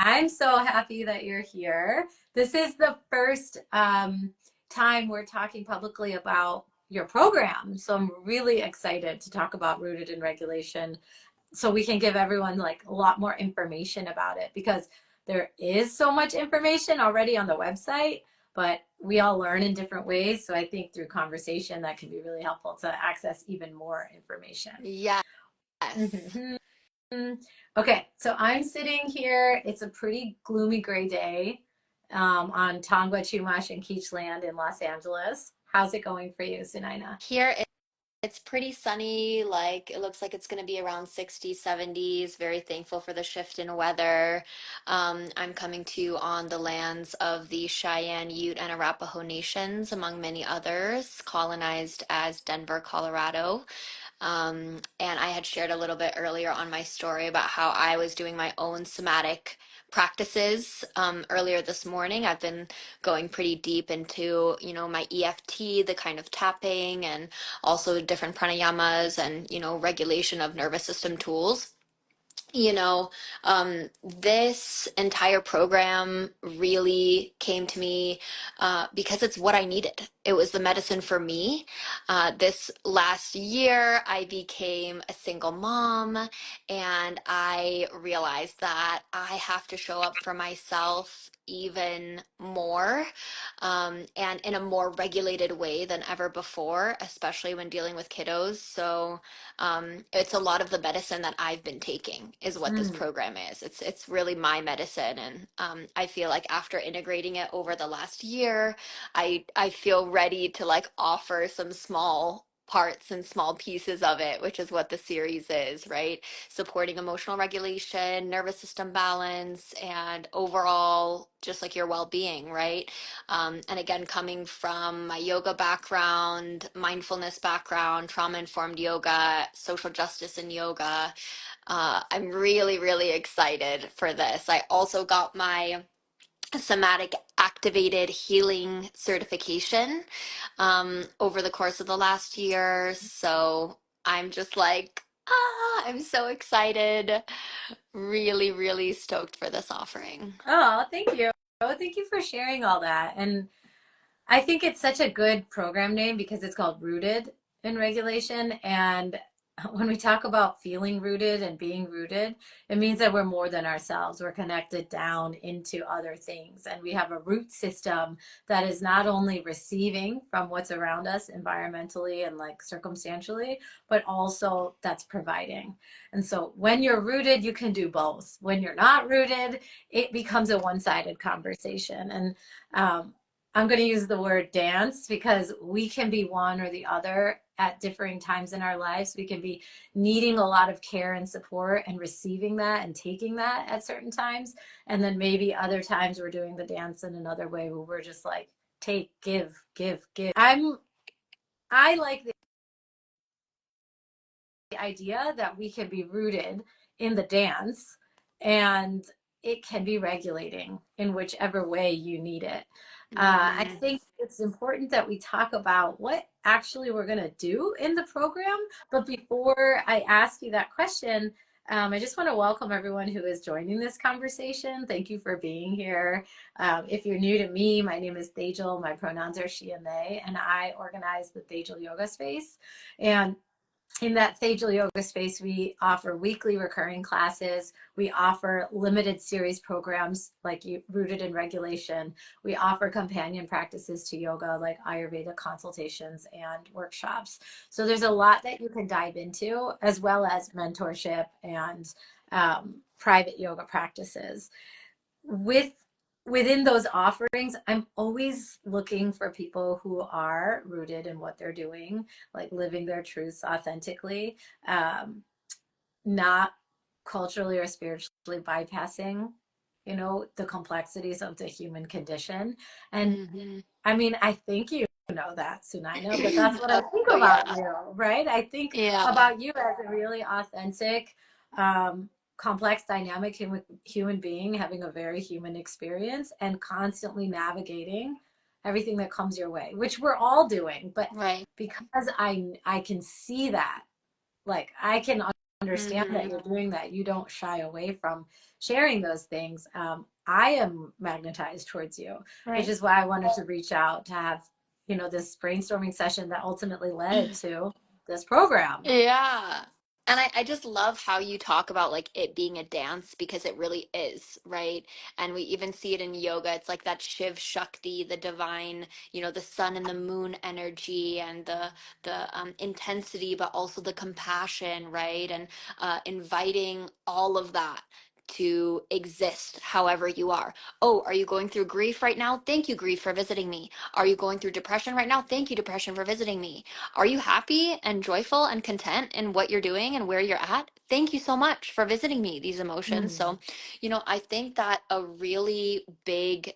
I'm so happy that you're here. This is the first time we're talking publicly about your program. So I'm really excited to talk about Rooted in Regulation so we can give everyone like a lot more information about it because there is so much information already on the website, but we all learn in different ways. So I think through conversation that can be really helpful to access even more information. Yes. Mhm. Okay, so I'm sitting here. It's a pretty gloomy gray day on Tongva, Chumash, and Keach Land in Los Angeles. How's it going for you, Sunaina? It's pretty sunny, like it looks like it's going to be around 60s, 70s. Very thankful for the shift in weather. I'm coming to you on the lands of the Cheyenne, Ute, and Arapaho nations, among many others, colonized as Denver, Colorado. And I had shared a little bit earlier on my story about how I was doing my own somatic practices earlier this morning. I've been going pretty deep into, my EFT, the kind of tapping, and also different pranayamas and, regulation of nervous system tools. You know, this entire program really came to me because it's what I needed. It was the medicine for me. This last year, I became a single mom, and I realized that I have to show up for myself even more, and in a more regulated way than ever before, especially when dealing with kiddos. So, it's a lot of the medicine that I've been taking is what this Mm. program is. It's really my medicine, and I feel like after integrating it over the last year, I feel ready to like offer some small parts and small pieces of it, which is what the series is, right? Supporting emotional regulation, nervous system balance, and overall just like your well-being, right? And again, coming from my yoga background, mindfulness background, trauma informed yoga, social justice in yoga, I'm really, really excited for this. I also got my somatic activated healing certification over the course of the last year. So I'm just like, I'm so excited. Really, really stoked for this offering. Oh, thank you. Oh, thank you for sharing all that. And I think it's such a good program name because it's called Rooted in Regulation. And when we talk about feeling rooted and being rooted, it means that we're more than ourselves. We're connected down into other things. And we have a root system that is not only receiving from what's around us environmentally and like circumstantially, but also that's providing. And so when you're rooted, you can do both. When you're not rooted, it becomes a one-sided conversation. And I'm going to use the word dance because we can be one or the other at differing times in our lives. We can be needing a lot of care and support and receiving that and taking that at certain times. And then maybe other times we're doing the dance in another way where we're just like, take, give, give, give. I like the idea that we can be rooted in the dance and it can be regulating in whichever way you need it. I Mhm. think it's important that we talk about what actually we're going to do in the program. But before I ask you that question, I just want to welcome everyone who is joining this conversation. Thank you for being here. If you're new to me, my name is Tejal. My pronouns are she and they, and I organize the Tejal Yoga Space. And in that Tejal Yoga Space, we offer weekly recurring classes. We offer limited series programs like Rooted in Regulation. We offer companion practices to yoga like Ayurveda consultations and workshops. So there's a lot that you can dive into, as well as mentorship and private yoga practices. With within those offerings, I'm always looking for people who are rooted in what they're doing, like living their truths authentically, um, not culturally or spiritually bypassing, the complexities of the human condition. And Mhm. I mean, I think you know that, Sunaina, but that's what I think Oh about yeah. you, right? I think Yeah. about you as a really authentic, um, complex, dynamic human being having a very human experience and constantly navigating everything that comes your way, which we're all doing. But Right. because I can see that, like I can understand that Mm-hmm. you're doing that. You don't shy away from sharing those things. I am magnetized towards you, which Right. is why I wanted to reach out to have, this brainstorming session that ultimately led to this program. Yeah. And I just love how you talk about like it being a dance because it really is, right? And we even see it in yoga. It's like that Shiv Shakti, the divine, the sun and the moon energy and the intensity, but also the compassion, right? And inviting all of that to exist however you are. Oh, are you going through grief right now? Thank you, grief, for visiting me. Are you going through depression right now? Thank you, depression, for visiting me. Are you happy and joyful and content in what you're doing and where you're at? Thank you so much for visiting me, these emotions. Mm. So, I think that a really big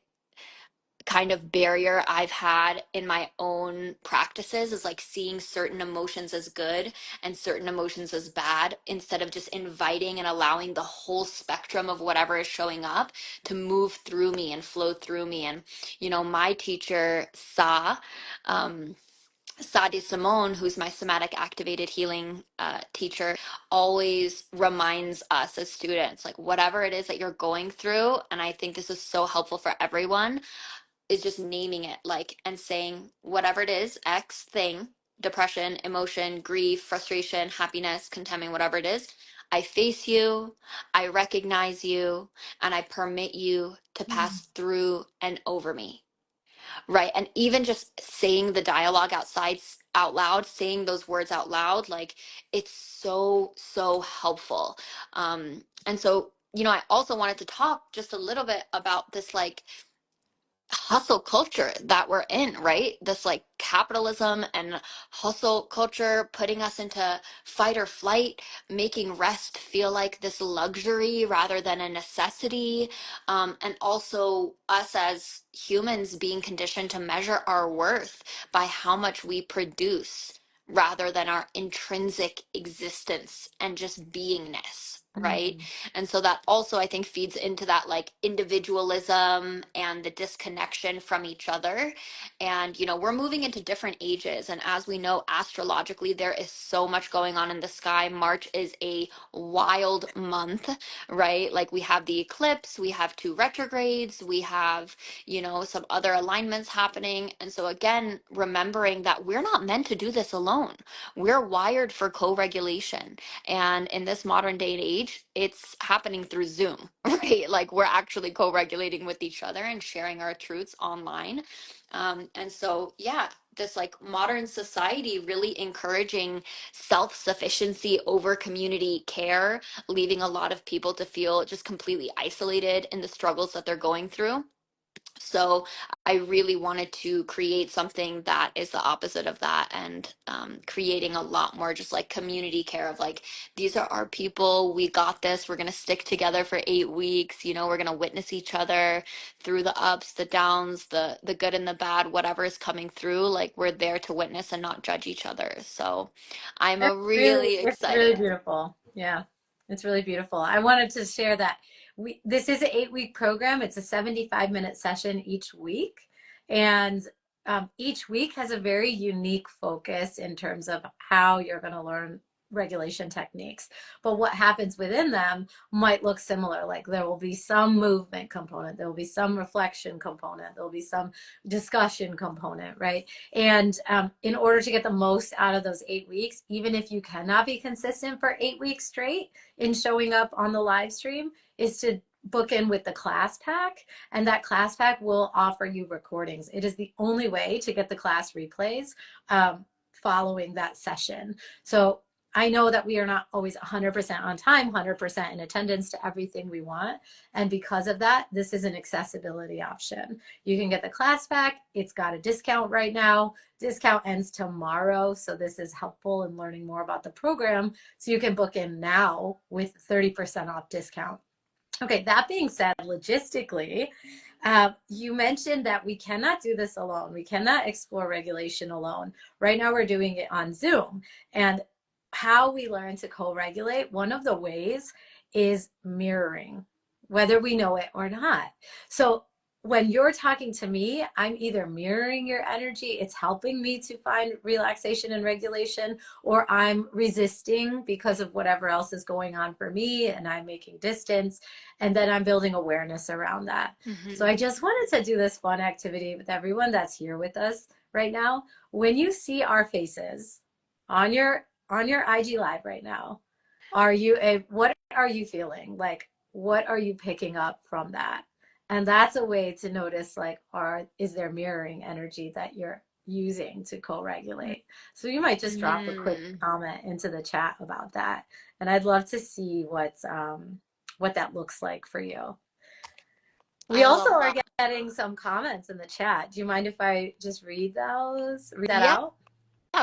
kind of barrier I've had in my own practices is like seeing certain emotions as good and certain emotions as bad instead of just inviting and allowing the whole spectrum of whatever is showing up to move through me and flow through me. And, my teacher, um, Sadi Simone, who's my somatic activated healing teacher, always reminds us as students, like whatever it is that you're going through, and I think this is so helpful for everyone, is just naming it, like, and saying whatever it is, X thing, depression, emotion, grief, frustration, happiness, contentment, whatever it is, I face you, I recognize you, and I permit you to Mm. pass through and over me. Right. And even just saying the dialogue out loud, saying those words out loud, like it's so, so helpful. And so, I also wanted to talk just a little bit about this like hustle culture that we're in, right? This like capitalism and hustle culture putting us into fight or flight, making rest feel like this luxury rather than a necessity. And also us as humans being conditioned to measure our worth by how much we produce rather than our intrinsic existence and just beingness, right? Mm. And so that also, I think, feeds into that like individualism and the disconnection from each other. And, we're moving into different ages. And as we know, astrologically, there is so much going on in the sky. March is a wild month, right? Like we have the eclipse, we have two retrogrades, we have, some other alignments happening. And so, again, remembering that we're not meant to do this alone, we're wired for co regulation. And in this modern day and age, it's happening through Zoom, right? Like we're actually co-regulating with each other and sharing our truths online. And so, yeah, this like modern society really encouraging self-sufficiency over community care, leaving a lot of people to feel just completely isolated in the struggles that they're going through. So I really wanted to create something that is the opposite of that, and creating a lot more just like community care of like, these are our people, we got this, we're going to stick together for 8 weeks, we're going to witness each other through the ups, the downs, the good and the bad, whatever is coming through, like we're there to witness and not judge each other. So I'm a really It's really excited. beautiful. Yeah, it's really beautiful. I wanted to share that this is an 8 week program. It's a 75-minute session each week. And each week has a very unique focus in terms of how you're going to learn regulation techniques. But what happens within them might look similar. Like there will be some movement component, there will be some reflection component, there will be some discussion component, right? And in order to get the most out of those 8 weeks, even if you cannot be consistent for 8 weeks straight in showing up on the live stream, is to book in with the class pack. And that class pack will offer you recordings. It is the only way to get the class replays following that session. So I know that we are not always 100% on time, 100% in attendance to everything we want. And because of that, this is an accessibility option. You can get the class pack. It's got a discount right now. Discount ends tomorrow. So this is helpful in learning more about the program. So you can book in now with 30% off discount. Okay, that being said, logistically, you mentioned that we cannot do this alone. We cannot explore regulation alone. Right now, we're doing it on Zoom. And how we learn to co regulate, one of the ways is mirroring, whether we know it or not. So when you're talking to me, I'm either mirroring your energy, it's helping me to find relaxation and regulation, or I'm resisting because of whatever else is going on for me and I'm making distance. And then I'm building awareness around that. So Hmm. I just wanted to do this fun activity with everyone that's here with us right now. When you see our faces on your IG live right now, what are you feeling? Like, what are you picking up from that? And that's a way to notice, like, is there mirroring energy that you're using to co-regulate? So you might just drop a quick Mm. comment into the chat about that. And I'd love to see what that looks like for you. We I also love are that. getting some comments in the chat. Do you mind if I just read that Yeah, out?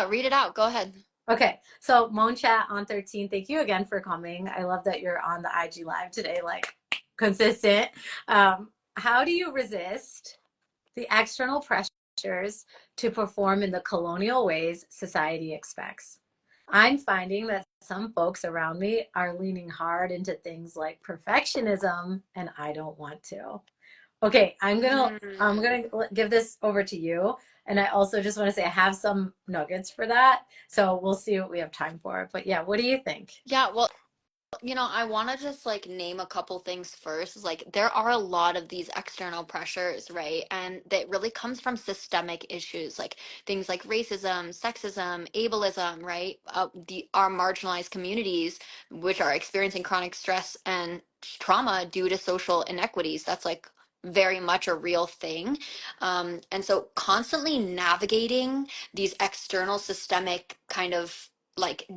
read it out. Go ahead. Okay, so Moan Chat on 13, thank you again for coming. I love that you're on the IG Live today, like consistent. How do you resist the external pressures to perform in the colonial ways society expects? I'm finding that some folks around me are leaning hard into things like perfectionism, and I don't want to. Okay, I'm Mm. gonna give this over to you. And I also just want to say I have some nuggets for that. So we'll see what we have time for. But yeah, what do you think? Yeah, well, I want to just like name a couple things first. Like there are a lot of these external pressures, right? And that really comes from systemic issues, like things like racism, sexism, ableism, right? The our marginalized communities, which are experiencing chronic stress and trauma due to social inequities. That's like very much a real thing. And so constantly navigating these external systemic kind of like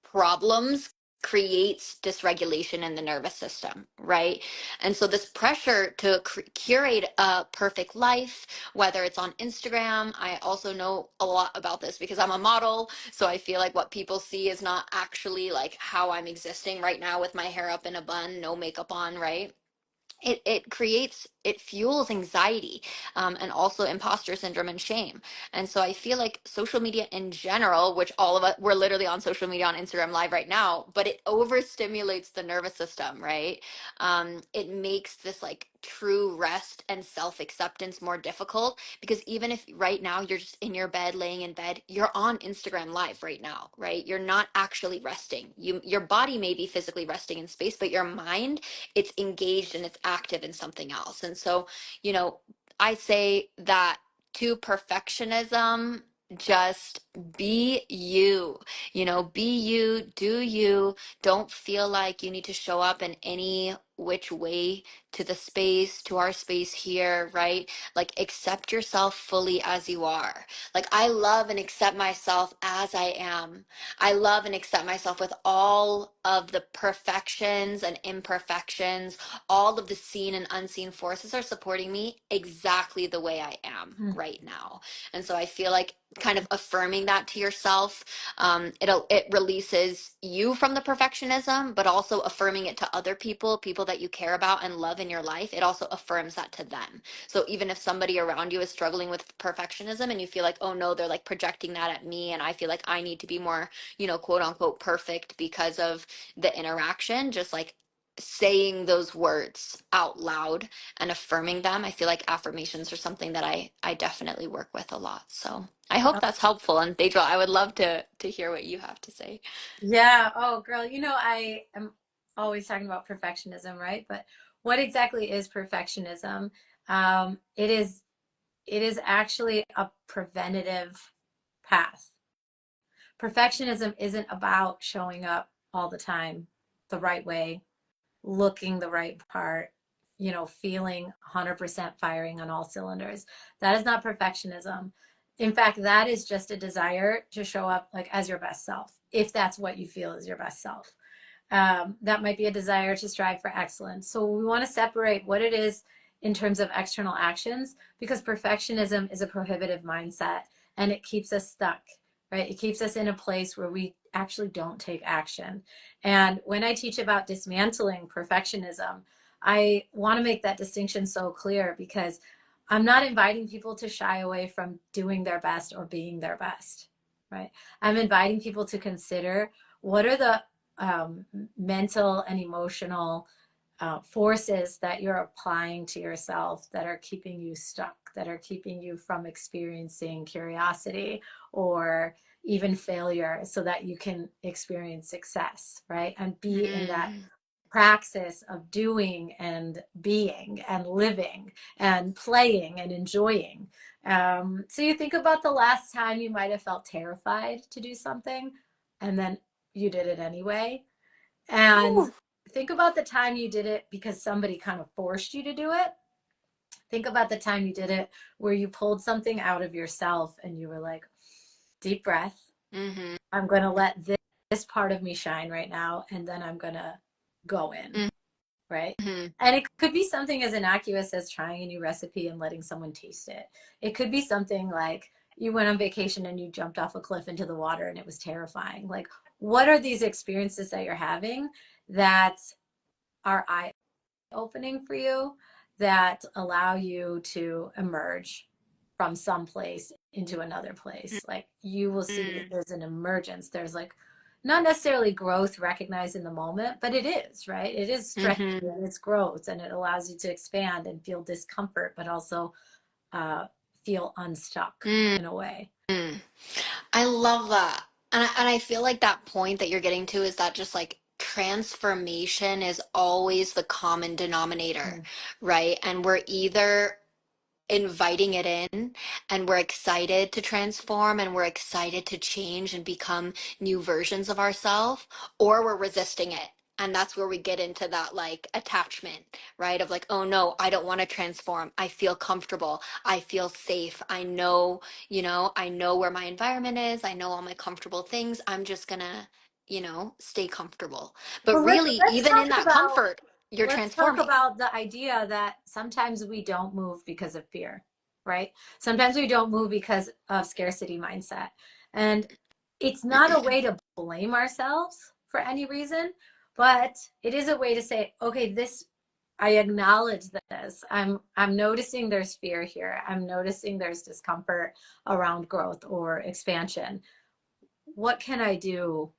problems creates dysregulation in the nervous system, right? And so this pressure to curate a perfect life, whether it's on Instagram, I also know a lot about this because I'm a model, so I feel like what people see is not actually like how I'm existing right now with my hair up in a bun, no makeup on, right? It fuels anxiety, and also imposter syndrome and shame. And so I feel like social media in general, which all of us, we're literally on social media on Instagram live right now, but it overstimulates the nervous system, right? It makes this like true rest and self-acceptance more difficult because even if right now you're just in your bed laying in bed, you're on Instagram live right now, right? You're not actually resting. Your body may be physically resting in space, but your mind, it's engaged and it's active in something else. And so, you know, I say that to perfectionism, just be you, be you, do you. Don't feel like you need to show up in any which way to the space, to our space here, right? Like, accept yourself fully as you are. Like, I love and accept myself as I am. I love and accept myself with all of the perfections and imperfections. All of the seen and unseen forces are supporting me exactly the way I am Mm. right now. And so I feel like kind of affirming that to yourself, it releases you from the perfectionism, but also affirming it to other people, people that you care about and love in your life. It also affirms that to them. So even if somebody around you is struggling with perfectionism and you feel like, oh no, they're like projecting that at me, and I feel like I need to be more, quote unquote perfect because of the interaction, just like saying those words out loud and affirming them. I feel like affirmations are something that I definitely work with a lot. So I hope that's helpful. And Tejal, I would love to hear what you have to say. Yeah. Oh, girl, I am always talking about perfectionism, right? But what exactly is perfectionism? Um, it is it is actually a preventative path. Perfectionism isn't about showing up all the time the right way, looking the right part, feeling 100% firing on all cylinders. That is not perfectionism. In fact, that is just a desire to show up like as your best self, if that's what you feel is your best self. That might be a desire to strive for excellence. So we want to separate what it is in terms of external actions, because perfectionism is a prohibitive mindset and it keeps us stuck, right? It keeps us in a place where we actually don't take action. And when I teach about dismantling perfectionism, I want to make that distinction so clear, because I'm not inviting people to shy away from doing their best or being their best, right? I'm inviting people to consider what are the mental and emotional forces that you're applying to yourself that are keeping you stuck, that are keeping you from experiencing curiosity or even failure so that you can experience success, right? And be in that Mm. praxis of doing and being and living and playing and enjoying. So you think about the last time you might have felt terrified to do something and then you did it anyway. And Ooh. think about the time you did it because somebody kind of forced you to do it. Think about the time you did it where you pulled something out of yourself and you were like, deep breath. Mm-hmm. I'm going to let this part of me shine right now. And then I'm going to go in, right? Mm-hmm. And it could be something as innocuous as trying a new recipe and letting someone taste it. It could be something like you went on vacation and you jumped off a cliff into the water and it was terrifying. Like, what are these experiences that you're having that are eye opening for you, that allow you to emerge from some place into another place? Like, you will see that Mm-hmm. there's an emergence. There's like not necessarily growth recognized in the moment, but it is, right? It is stretchy Mm-hmm. and it's growth and it allows you to expand and feel discomfort, but also uh, feel unstuck in a way. Mm-hmm. I love that. And I feel like that point that you're getting to is that just like transformation is always the common denominator, Mm. right? And we're either inviting it in and we're excited to transform and we're excited to change and become new versions of ourselves, or we're resisting it. And that's where we get into that like attachment, right? Of like, oh no, I don't want to transform. I feel comfortable. I feel safe. I know, I know where my environment is. I know all my comfortable things. I'm just gonna, stay comfortable. But But let's really, let's even talk in that about comfort, you're let's talk transforming. about the idea that sometimes we don't move because of fear, right? Sometimes we don't move because of scarcity mindset. And it's not a way to blame ourselves for any reason, but it is a way to say, okay, this I acknowledge this. I'm noticing there's fear here. I'm noticing there's discomfort around growth or expansion. What can I do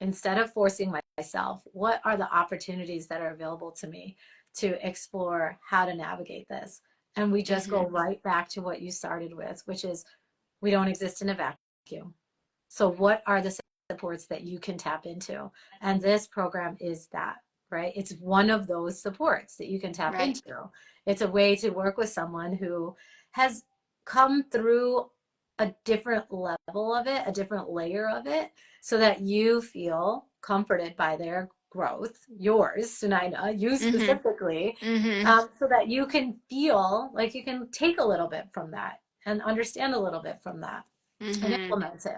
instead of forcing myself? What are the opportunities that are available to me to explore how to navigate this? And we just go Hmm. right back to what you started with, which is we don't exist in a vacuum. So, what are the supports that you can tap into? And this program is that, right? It's one of those supports that you can tap Right. into. It's a way to work with someone who has come through a different level of it, a different layer of it, so that you feel comforted by their growth, yours, Sunaina, you Hmm. specifically, Hmm. so that you can feel like you can take a little bit from that and understand a little bit from that and Hmm. implement it.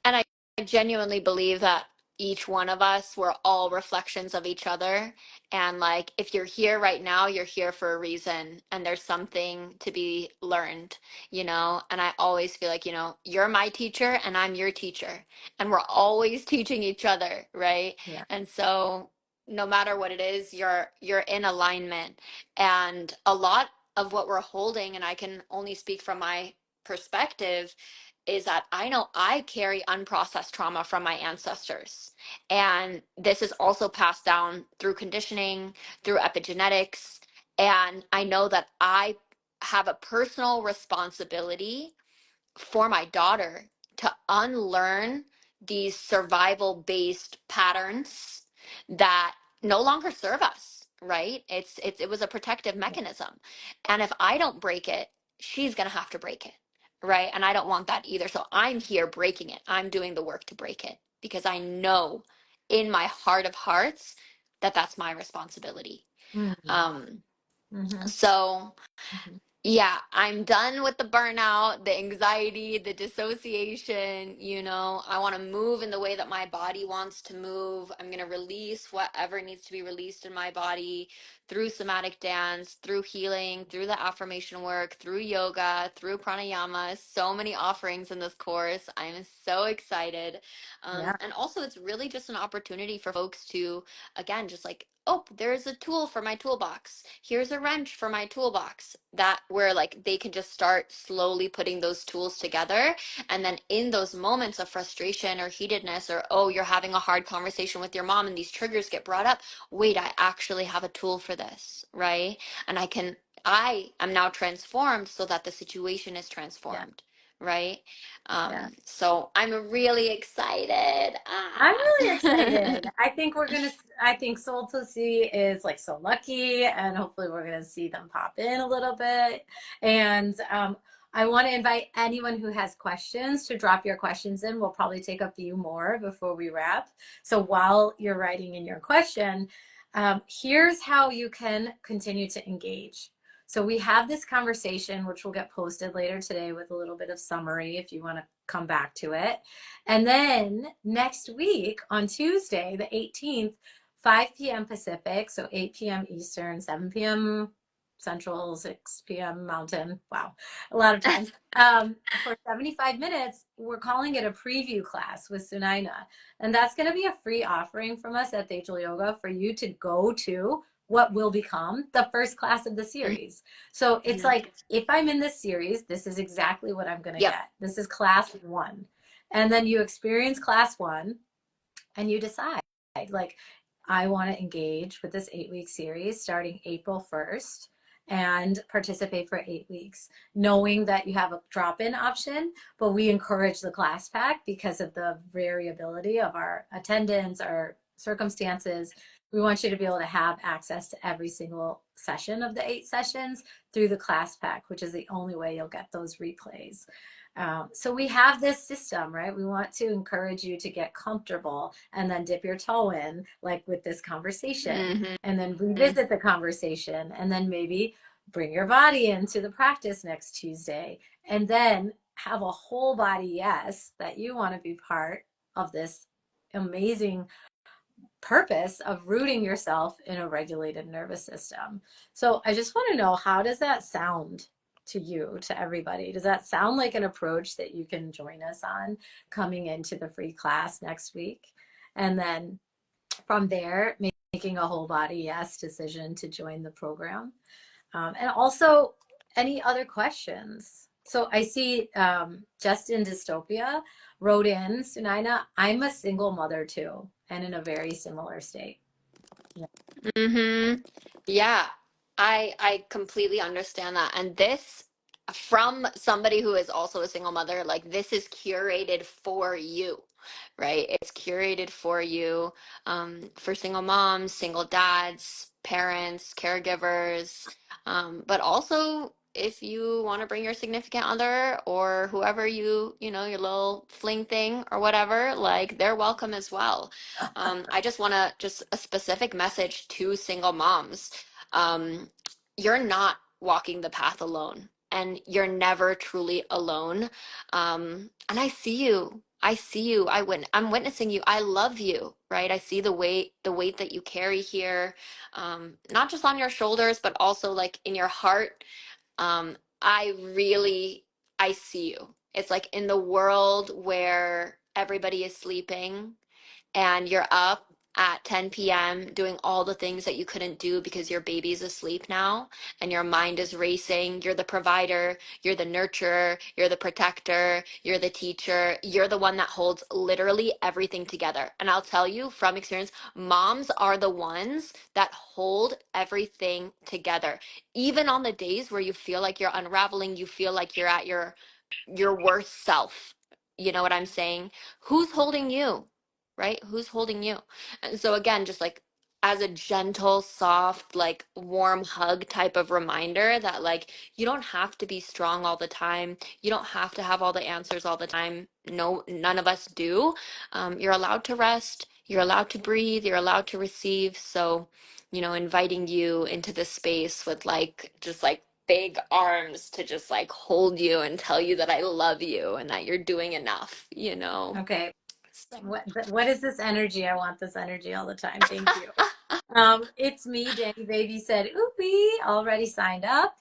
And I genuinely believe that each one of us, we're all reflections of each other. And like, if you're here right now, you're here for a reason and there's something to be learned, And I always feel like, you're my teacher and I'm your teacher. And we're always teaching each other, right? Yeah. And so no matter what it is, you're in alignment. And a lot of what we're holding, and I can only speak from my perspective, is that I know I carry unprocessed trauma from my ancestors. And this is also passed down through conditioning, through epigenetics. And I know that I have a personal responsibility for my daughter to unlearn these survival based patterns that no longer serve us, right? It was a protective Yeah. mechanism, and if I don't break it, she's going to have to break it, right? And I don't want that either. So I'm here breaking it. I'm doing the work to break it because I know in my heart of hearts that that's my responsibility. Mm-hmm. um Mm-hmm. so Mm-hmm. yeah, I'm done with the burnout, the anxiety, the dissociation. I want to move in the way that my body wants to move. I'm going to release whatever needs to be released in my body through somatic dance, through healing, through the affirmation work, through yoga, through pranayama. So many offerings in this course. I'm so excited. Yeah. And also, it's really just an opportunity for folks to, again, just like oh, there's a tool for my toolbox. Here's a wrench for my toolbox. That where like they can just start slowly putting those tools together. And then in those moments of frustration or heatedness, or oh, you're having a hard conversation with your mom and these triggers get brought up. Wait, I actually have a tool for this, right? And I am now transformed so that the situation is Yeah. transformed, right? Yeah. So I'm really excited. I'm Ah. really excited. I think I think Soul to See is like so lucky, and hopefully we're gonna see them pop in a little bit. And I want to invite anyone who has questions to drop your questions in. We'll probably take a few more before we wrap. So while you're writing in your question, here's how you can continue to engage. So we have this conversation, which will get posted later today with a little bit of summary if you want to come back to it. And then next week on Tuesday, the 18th, 5 p.m. Pacific, so 8 p.m. Eastern, 7 p.m. Central, 6 p.m. Mountain. Wow, a lot of times. For 75 minutes, we're calling it a preview class with Sunaina. And that's going to be a free offering from us at Tejal Yoga for you to go to what will become the first class of the series. So it's Mhm. like, if I'm in this series, this is exactly what I'm going to Yep. get. This is class one. And then you experience class one and you decide, like, I want to engage with this 8 week series starting April 1st and participate for 8 weeks, knowing that you have a drop in option. But we encourage the class pack because of the variability of our attendance, our circumstances. We want you to be able to have access to every single session of the 8 sessions through the class pack, which is the only way you'll get those replays. So we have this system, right? We want to encourage you to get comfortable and then dip your toe in, like with this conversation, Hmm. and then revisit the conversation, and then maybe bring your body into the practice next Tuesday, and then have a whole body yes that you want to be part of this amazing purpose of rooting yourself in a regulated nervous system. So I just want to know, how does that sound to you, to everybody? Does that sound like an approach that you can join us on coming into the free class next week? And then from there, making a whole body yes decision to join the program. And also, any other questions? So I see Just in Dystopia wrote in, Sunaina, I'm a single mother too, and in a very similar state. Yeah. Hmm. Yeah, I completely understand that. And this from somebody who is also a single mother, like this is curated for you, right? It's curated for you, for single moms, single dads, parents, caregivers, but also if you want to bring your significant other or whoever you know, your little fling thing or whatever, like they're welcome as well. I just want to just a specific message to single moms. Um, you're not walking the path alone, and you're never truly alone. And I see you. I see you. I'm witnessing you. I love you, right? I see the weight that you carry here, not just on your shoulders, but also like in your heart. I really, I see you. It's like in the world where everybody is sleeping and you're up at 10 p.m. doing all the things that you couldn't do because your baby's asleep now and your mind is racing. You're the provider, you're the nurturer, you're the protector, you're the teacher, you're the one that holds literally everything together. And I'll tell you from experience, moms are the ones that hold everything together. Even on the days where you feel like you're unraveling, you feel like you're at your worst self. You know what I'm saying? Who's holding you? Right? Who's holding you? And so again, just like as a gentle, soft, like warm hug type of reminder that like you don't have to be strong all the time. You don't have to have all the answers all the time. No, none of us do. You're allowed to rest. You're allowed to breathe. You're allowed to receive. So, you know, inviting you into this space with like just like big arms to just like hold you and tell you that I love you and that you're doing enough, you know? Okay. So. What is this energy? I want this energy all the time. Thank you. It's me, Danny Baby said, oopie, already signed up.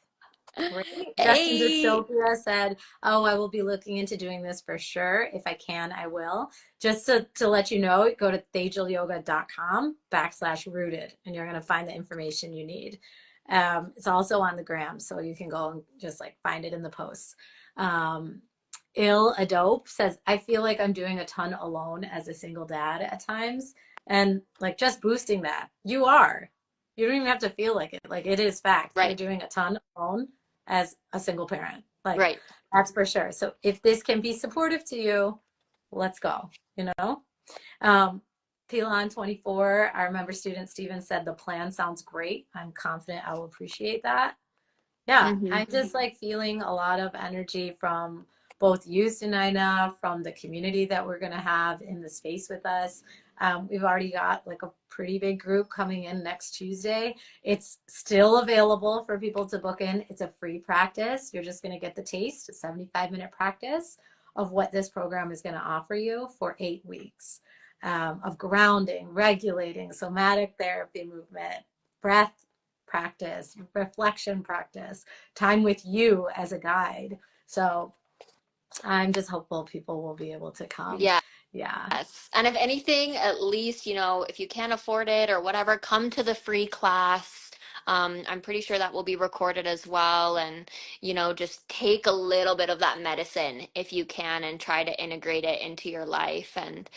Great. Justin Hey. Dystopia said, "Oh, I will be looking into doing this for sure. If I can, I will." Just to let you know, go to tejalyoga.com/rooted, and you're going to find the information you need. It's also on the gram, so you can go and just like find it in the posts. Um, Il Adobe says, "I feel like I'm doing a ton alone as a single dad at times, and like just boosting that. You are. You don't even have to feel like it. Like it is fact. You're Right, doing a ton alone." As a single parent. Like right. that's for sure. So if this can be supportive to you, let's go, you know? Um, Pilon 24, our member student Steven said the plan sounds great. I'm confident I will appreciate that. Yeah, Hmm. I'm just like feeling a lot of energy from both you, Sunaina, from the community that we're going to have in the space with us. We've already got like a pretty big group coming in next Tuesday. It's still available for people to book in. It's a free practice. You're just going to get the taste, a 75-minute practice of what this program is going to offer you for 8 weeks of grounding, regulating, somatic therapy movement, breath practice, reflection practice, time with you as a guide. So I'm just hopeful people will be able to come. Yeah. Yeah. Yes. And if anything, at least, if you can't afford it or whatever, come to the free class. I'm pretty sure that will be recorded as well. And, just take a little bit of that medicine if you can and try to integrate it into your life. And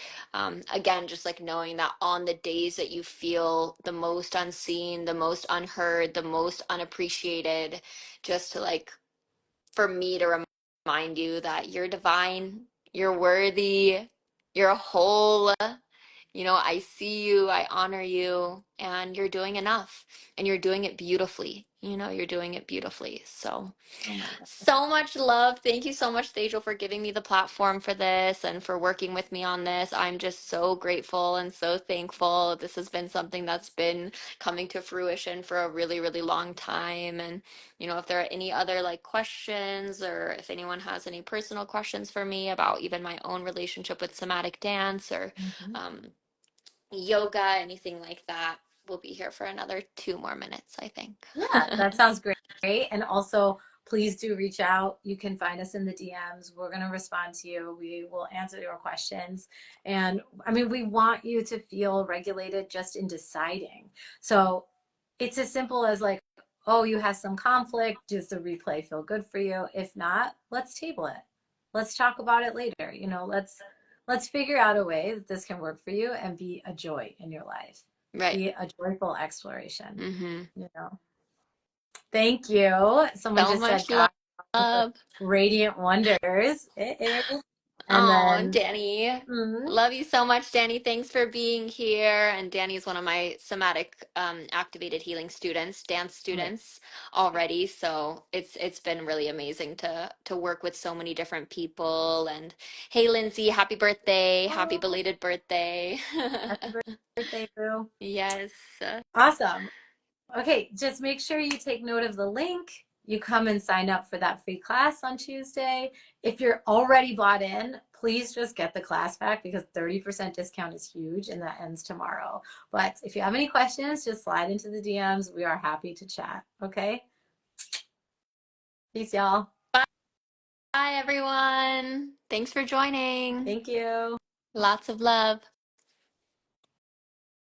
again, just like knowing that on the days that you feel the most unseen, the most unheard, the most unappreciated, just to like for me to remind you that you're divine, you're worthy, you're whole. I see you, I honor you, and you're doing enough. And you're doing it beautifully. You're doing it beautifully. So, Oh my God. so much love. Thank you so much, Tejal, for giving me the platform for this and for working with me on this. I'm just so grateful and so thankful. This has been something that's been coming to fruition for a really, really long time. And, if there are any other like questions or if anyone has any personal questions for me about even my own relationship with somatic dance or Mhm. um, yoga, anything like that, we'll be here for another 2 more minutes, I think. Yeah, that sounds great. And also, please do reach out. You can find us in the DMs. We're going to respond to you. We will answer your questions. And I mean, we want you to feel regulated just in deciding. So it's as simple as like, oh, you have some conflict. Does the replay feel good for you? If not, let's table it. Let's talk about it later. Let's figure out a way that this can work for you and be a joy in your life. Right. Be a joyful exploration, Mm-hmm. you know. Thank you. Someone So just said, much God, for love. radiant wonders. And Oh, then, Danny. mm, Love you so much, Danny. Thanks for being here. And Danny is one of my somatic activated healing students, dance yeah, students already. So it's been really amazing to work with so many different people. And hey, Lindsay, happy birthday. Happy oh, belated birthday. happy birthday, Boo. Yes. Awesome. Okay, just make sure you take note of the link. You come and sign up for that free class on Tuesday. If you're already bought in, please just get the class back because 30% discount is huge and that ends tomorrow. But if you have any questions, just slide into the DMs. We are happy to chat. Okay? Peace, y'all. Bye, everyone. Thanks for joining. Thank you. Lots of love.